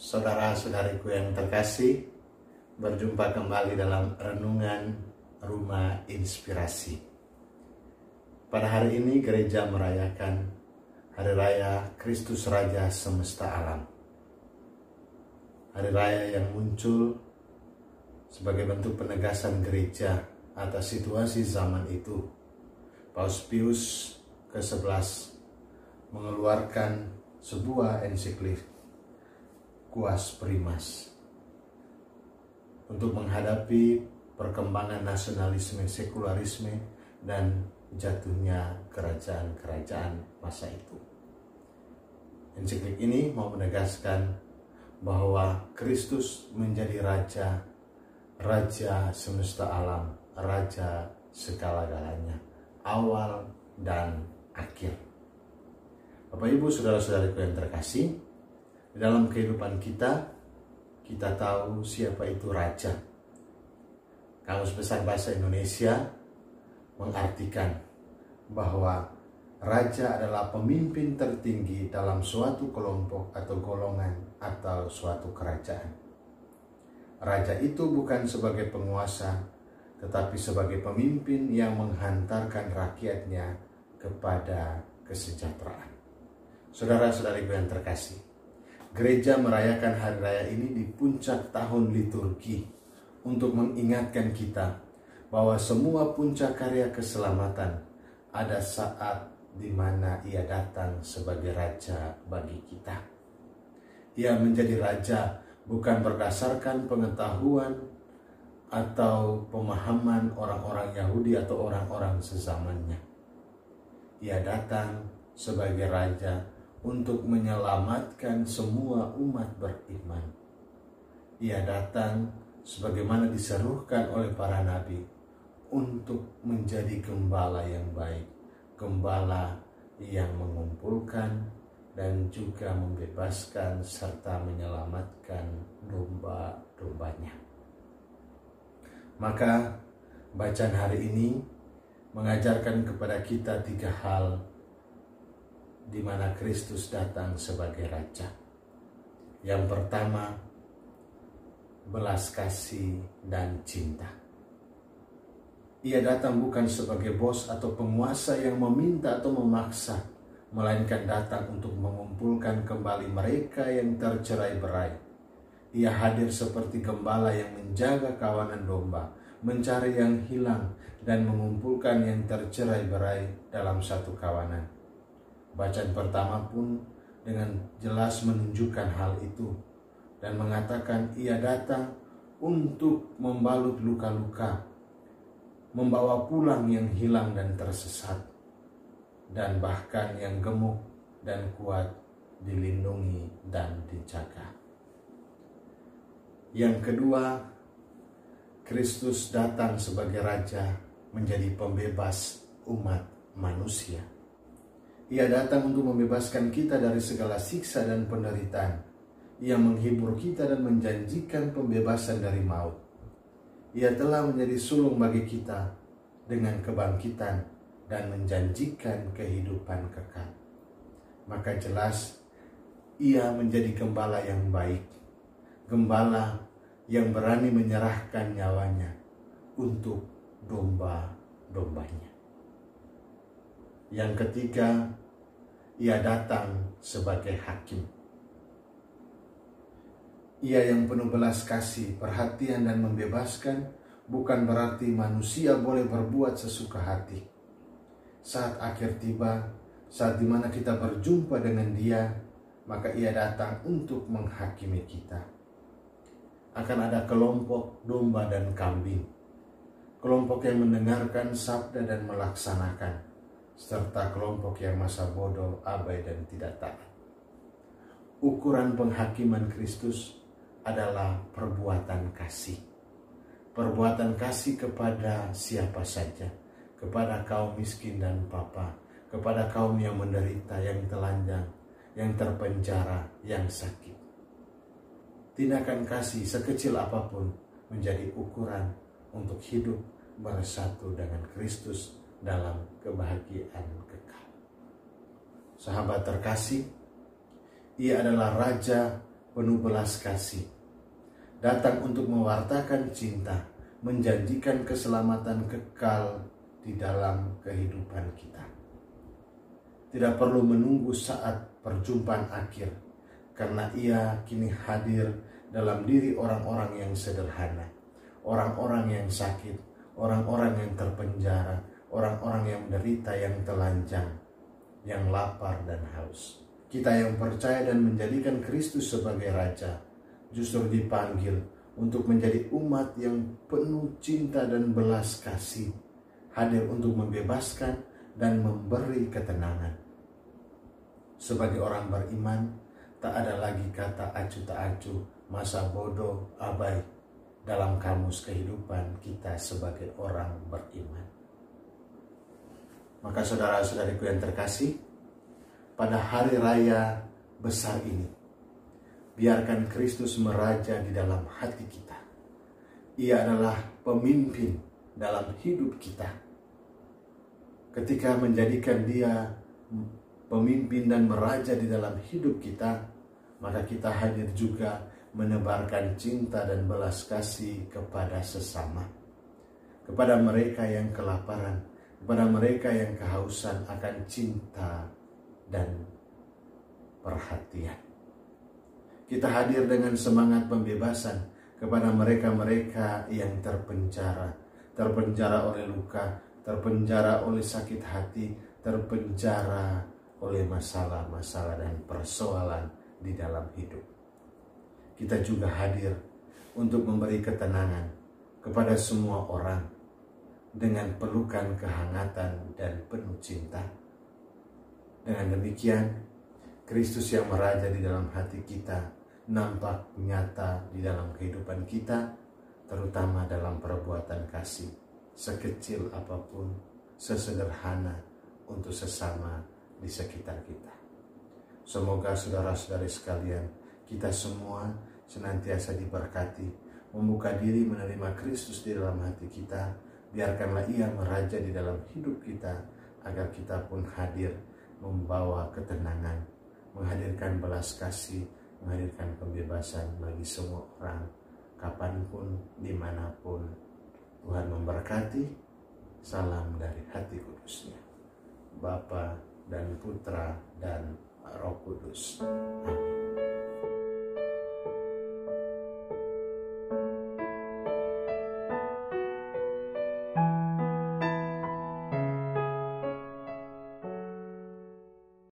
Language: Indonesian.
Saudara-saudariku yang terkasih, berjumpa kembali dalam renungan Rumah Inspirasi. Pada hari ini gereja merayakan Hari Raya Kristus Raja Semesta Alam. Hari Raya yang muncul sebagai bentuk penegasan gereja atas situasi zaman itu. Paus Pius ke-11 mengeluarkan sebuah ensiklik Quas Primas untuk menghadapi perkembangan nasionalisme, sekularisme, dan jatuhnya kerajaan-kerajaan masa itu. Ensiklik ini mau menegaskan bahwa Kristus menjadi Raja semesta alam, Raja segala-galanya, awal dan akhir. Bapak Ibu, saudara-saudariku yang terkasih, di dalam kehidupan kita tahu siapa itu raja. Kamus Besar Bahasa Indonesia mengartikan bahwa raja adalah pemimpin tertinggi dalam suatu kelompok atau golongan atau suatu kerajaan. Raja itu bukan sebagai penguasa, tetapi sebagai pemimpin yang menghantarkan rakyatnya kepada kesejahteraan. Saudara-saudariku yang terkasih, gereja merayakan hari raya ini di puncak tahun liturgi untuk mengingatkan kita bahwa semua puncak karya keselamatan ada saat di mana ia datang sebagai raja bagi kita. Ia menjadi raja bukan berdasarkan pengetahuan atau pemahaman orang-orang Yahudi atau orang-orang sezamannya. Ia datang sebagai raja untuk menyelamatkan semua umat beriman. Ia datang sebagaimana diserukan oleh para nabi untuk menjadi gembala yang baik, gembala yang mengumpulkan dan juga membebaskan serta menyelamatkan domba-dombanya. Maka bacaan hari ini mengajarkan kepada kita 3 hal di mana Kristus datang sebagai raja. Yang pertama, belas kasih dan cinta. Ia datang bukan sebagai bos atau penguasa yang meminta atau memaksa, melainkan datang untuk mengumpulkan kembali mereka yang tercerai-berai. Ia hadir seperti gembala yang menjaga kawanan domba, mencari yang hilang dan mengumpulkan yang tercerai-berai dalam satu kawanan. Bacaan pertama pun dengan jelas menunjukkan hal itu dan mengatakan ia datang untuk membalut luka-luka, membawa pulang yang hilang dan tersesat, dan bahkan yang gemuk dan kuat dilindungi dan dijaga. Yang kedua, Kristus datang sebagai raja menjadi pembebas umat manusia. Ia datang untuk membebaskan kita dari segala siksa dan penderitaan. Ia menghibur kita dan menjanjikan pembebasan dari maut. Ia telah menjadi sulung bagi kita dengan kebangkitan dan menjanjikan kehidupan kekal. Maka jelas ia menjadi gembala yang baik, gembala yang berani menyerahkan nyawanya untuk domba-dombanya. Yang ketiga, ia datang sebagai hakim. Ia yang penuh belas kasih, perhatian dan membebaskan bukan berarti manusia boleh berbuat sesuka hati. Saat akhir tiba, saat dimana kita berjumpa dengan dia, maka ia datang untuk menghakimi kita. Akan ada kelompok domba dan kambing, kelompok yang mendengarkan sabda dan melaksanakan, serta kelompok yang masa bodoh, abai dan tidak taat. Ukuran penghakiman Kristus adalah perbuatan kasih. Perbuatan kasih kepada siapa saja, kepada kaum miskin dan papa, kepada kaum yang menderita, yang telanjang, yang terpenjara, yang sakit. Tindakan kasih sekecil apapun menjadi ukuran untuk hidup bersatu dengan Kristus dalam kebahagiaan kekal. Sahabat terkasih, ia adalah raja penuh belas kasih, datang untuk mewartakan cinta, menjanjikan keselamatan kekal di dalam kehidupan kita. Tidak perlu menunggu saat perjumpaan akhir, karena Ia kini hadir dalam diri orang-orang yang sederhana, orang-orang yang sakit, orang-orang yang terpenjara, orang-orang yang menderita, yang telanjang, yang lapar dan haus. Kita yang percaya dan menjadikan Kristus sebagai Raja, justru dipanggil untuk menjadi umat yang penuh cinta dan belas kasih, hadir untuk membebaskan dan memberi ketenangan. Sebagai orang beriman, tak ada lagi kata acuh tak acuh, masa bodoh, abai dalam kamus kehidupan kita sebagai orang beriman. Maka saudara-saudariku yang terkasih, pada hari raya besar ini, biarkan Kristus meraja di dalam hati kita. Ia adalah pemimpin dalam hidup kita. Ketika menjadikan Dia pemimpin dan meraja di dalam hidup kita, maka kita hadir juga menebarkan cinta dan belas kasih kepada sesama, kepada mereka yang kelaparan, kepada mereka yang kehausan akan cinta dan perhatian. Kita hadir dengan semangat pembebasan kepada mereka-mereka yang terpenjara oleh luka, terpenjara oleh sakit hati, terpenjara oleh masalah-masalah dan persoalan di dalam hidup. Kita juga hadir untuk memberi ketenangan kepada semua orang dengan pelukan kehangatan dan penuh cinta. Dengan demikian, Kristus yang meraja di dalam hati kita nampak nyata di dalam kehidupan kita, terutama dalam perbuatan kasih, sekecil apapun, sesederhana untuk sesama di sekitar kita. Semoga saudara-saudari sekalian, kita semua senantiasa diberkati, membuka diri menerima Kristus di dalam hati kita. Biarkanlah Ia meraja di dalam hidup kita, agar kita pun hadir membawa ketenangan, menghadirkan belas kasih, menghadirkan pembebasan bagi semua orang, kapanpun, dimanapun. Tuhan memberkati. Salam dari hati kudusnya, Bapa dan Putra dan Roh Kudus. Amin.